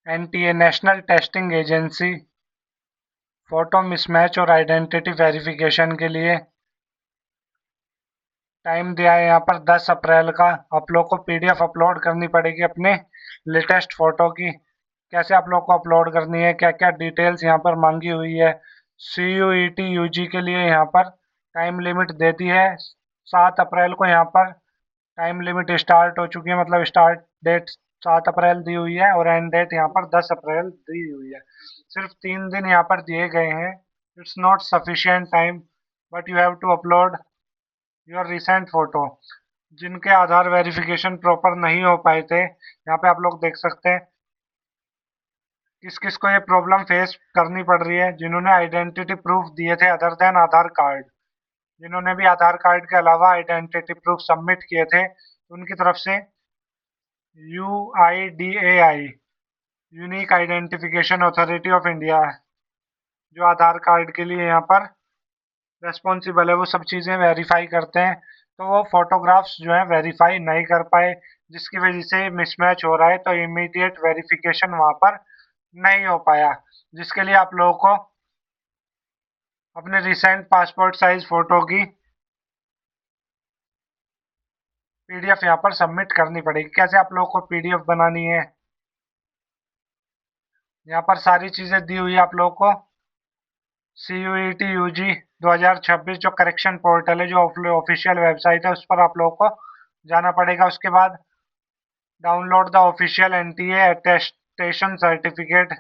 NTA national testing agency photo mismatch और identity verification के लिए टाइम दिया है यहाँ पर 10 अप्रैल का। आप लोग को पीडीएफ अपलोड करनी पड़ेगी अपने लेटेस्ट फोटो की। कैसे आप लोग को अपलोड करनी है, क्या क्या डिटेल्स यहाँ पर मांगी हुई है। CUET UG के लिए यहाँ पर टाइम लिमिट दे दी है 7 अप्रैल को। यहाँ पर टाइम लिमिट स्टार्ट हो चुकी है, मतलब स्टार्ट डेट 7 अप्रैल दी हुई है और एंड डेट यहाँ पर 10 अप्रैल दी हुई है। सिर्फ 3 दिन यहाँ पर दिए गए हैं। It's not sufficient time but you have to upload your recent photo. जिनके आधार वेरिफिकेशन प्रॉपर नहीं हो पाए थे, यहाँ पे आप लोग देख सकते हैं किस किस को ये प्रॉब्लम फेस करनी पड़ रही है। जिन्होंने आइडेंटिटी प्रूफ दिए थे अदर देन आधार कार्ड, जिन्होंने भी आधार कार्ड के अलावा आइडेंटिटी प्रूफ सबमिट किए थे, उनकी तरफ से UIDAI unique identification authority of India जो आधार कार्ड के लिए यहाँ पर रेस्पॉन्सिबल है, वो सब चीज़ें वेरीफाई करते हैं। तो वो फोटोग्राफ्स जो है वेरीफाई नहीं कर पाए, जिसकी वजह से मिसमैच हो रहा है। तो इमीडिएट वेरिफिकेशन वहाँ पर नहीं हो पाया, जिसके लिए आप लोगों को अपने रिसेंट पासपोर्ट साइज फोटो की पीडीएफ यहाँ पर सबमिट करनी पड़ेगी। कैसे आप लोगों को पीडीएफ बनानी है, यहाँ पर सारी चीज़ें दी हुई है आप लोगों को। CUET UG 2026 जो करेक्शन पोर्टल है, जो ऑफिशियल वेबसाइट है, उस पर आप लोगों को जाना पड़ेगा। उसके बाद download the official NTA attestation certificate,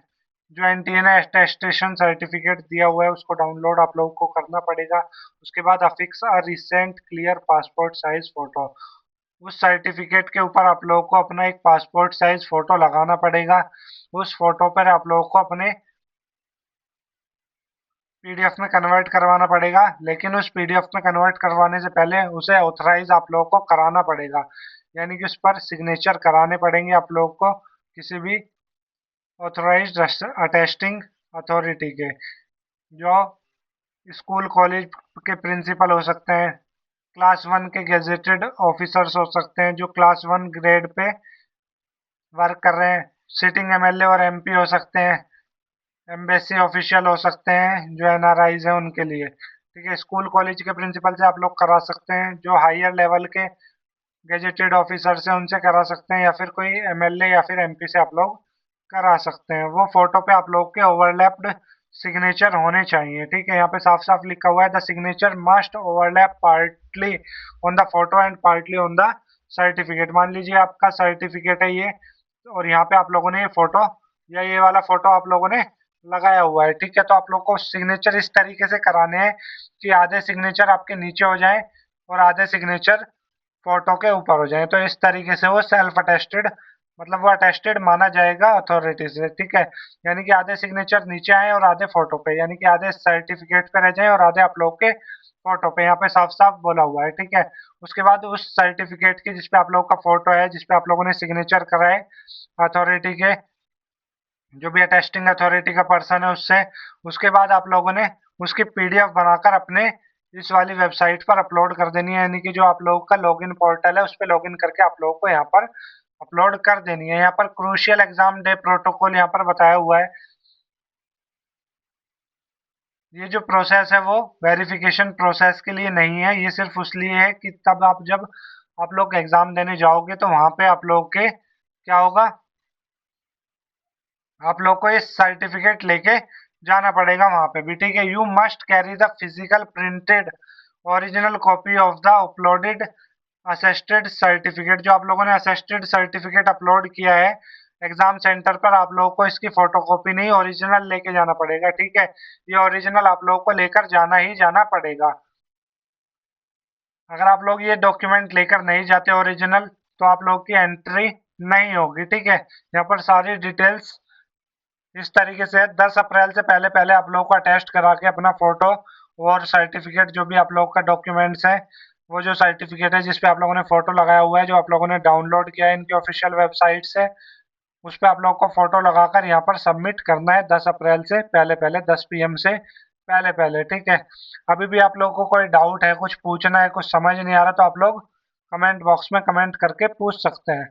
जो एनटीए ने अटेस्टेशन सर्टिफिकेट दिया हुआ है उसको डाउनलोड आप लोगों को करना पड़ेगा। उसके बाद affix a recent clear passport size photo, उस सर्टिफिकेट के ऊपर आप लोगों को अपना एक पासपोर्ट साइज फोटो लगाना पड़ेगा। उस फोटो पर आप लोगों को अपने पीडीएफ में कन्वर्ट करवाना पड़ेगा, लेकिन उस पीडीएफ में कन्वर्ट करवाने से पहले उसे ऑथराइज आप लोगों को कराना पड़ेगा, यानी कि उस पर सिग्नेचर कराने पड़ेंगे आप लोगों को किसी भी ऑथराइज्ड अटेस्टिंग अथॉरिटी के, जो स्कूल कॉलेज के प्रिंसिपल हो सकते हैं, क्लास 1 के गेजेटेड ऑफिसर्स हो सकते हैं जो क्लास 1 ग्रेड पे वर्क कर रहे हैं, सिटिंग एमएलए और एमपी हो सकते हैं, एम्बेसी ऑफिशियल हो सकते हैं जो एनआरआईज हैं उनके लिए। ठीक है, स्कूल कॉलेज के प्रिंसिपल से आप लोग करा सकते हैं, जो हायर लेवल के गेजेटेड ऑफिसर से उनसे करा सकते हैं, या फिर कोई एमएलए या फिर एमपी से आप लोग करा सकते हैं। वो फोटो पे आप लोग के ओवरलैप्ड सिग्नेचर होने चाहिए। ठीक है, यहाँ पे साफ साफ लिखा हुआ है the signature must overlap partly on the photo and partly on the certificate. मान लीजिए आपका सर्टिफिकेट है ये, और यहाँ पे आप लोगों ने ये फोटो या ये वाला फोटो आप लोगों ने लगाया हुआ है। ठीक है, तो आप लोग को सिग्नेचर इस तरीके से कराने हैं कि आधे सिग्नेचर आपके नीचे हो जाए और आधे सिग्नेचर फोटो के ऊपर हो जाए। तो इस तरीके से वो सेल्फ अटेस्टेड, मतलब वो अटेस्टेड माना जाएगा अथॉरिटी से। ठीक है, यानी कि आधे सिग्नेचर नीचे आए और आधे फोटो पे, यानी कि आधे सर्टिफिकेट पे रह जाए और आधे आप लोग के फोटो पे। यहाँ पे साफ साफ बोला हुआ है। ठीक है, उसके बाद उस सर्टिफिकेट की जिसपे आप लोग का फोटो है, जिसपे आप लोगों ने सिग्नेचर कराए अथॉरिटी के, जो भी अटेस्टिंग अथॉरिटी का पर्सन है उससे, उसके बाद आप लोगों ने उसकी पीडीएफ बनाकर अपने इस वाली वेबसाइट पर अपलोड कर देनी है, यानी कि जो आप लोगों का लॉगिन पोर्टल है उस पर लॉगिन करके आप लोगों को यहाँ पर अपलोड कर देनी है। यहाँ पर क्रूशियल एग्जाम डे प्रोटोकॉल यहाँ पर बताया हुआ है। ये जो प्रोसेस है वो वेरिफिकेशन प्रोसेस के लिए नहीं है, ये सिर्फ उसलिए है कि तब आप जब आप लोग एग्जाम देने जाओगे तो वहां पे आप लोग के क्या होगा, आप लोग को ये सर्टिफिकेट लेके जाना पड़ेगा वहां पे भी। ठीक है, you must carry the physical printed original copy of the uploaded assisted certificate. जो आप लोगों ने असिस्टेड सर्टिफिकेट अपलोड किया है एग्जाम सेंटर पर, आप लोगों को इसकी फोटोकॉपी नहीं ओरिजिनल लेके जाना पड़ेगा। ठीक है, ये ओरिजिनल आप लोगों को लेकर जाना ही जाना पड़ेगा। अगर आप लोग ये डॉक्यूमेंट लेकर नहीं जाते ओरिजिनल, तो आप लोग की एंट्री नहीं होगी। ठीक है, यहाँ पर सारी डिटेल्स इस तरीके से 10 अप्रैल से पहले पहले आप लोगों को अटेस्ट करा के अपना फोटो और सर्टिफिकेट, जो भी आप लोगों का डॉक्यूमेंट्स है, वो जो सर्टिफिकेट है जिसपे आप लोगों ने फोटो लगाया हुआ है, जो आप लोगों ने डाउनलोड किया है इनकी ऑफिशियल वेबसाइट से, उस पर आप लोगों को फोटो लगाकर यहाँ पर सबमिट करना है 10 अप्रैल से पहले पहले, 10 PM से पहले पहले। ठीक है, अभी भी आप लोगों को कोई डाउट है, कुछ पूछना है, कुछ समझ नहीं आ रहा, तो आप लोग कमेंट बॉक्स में कमेंट करके पूछ सकते हैं।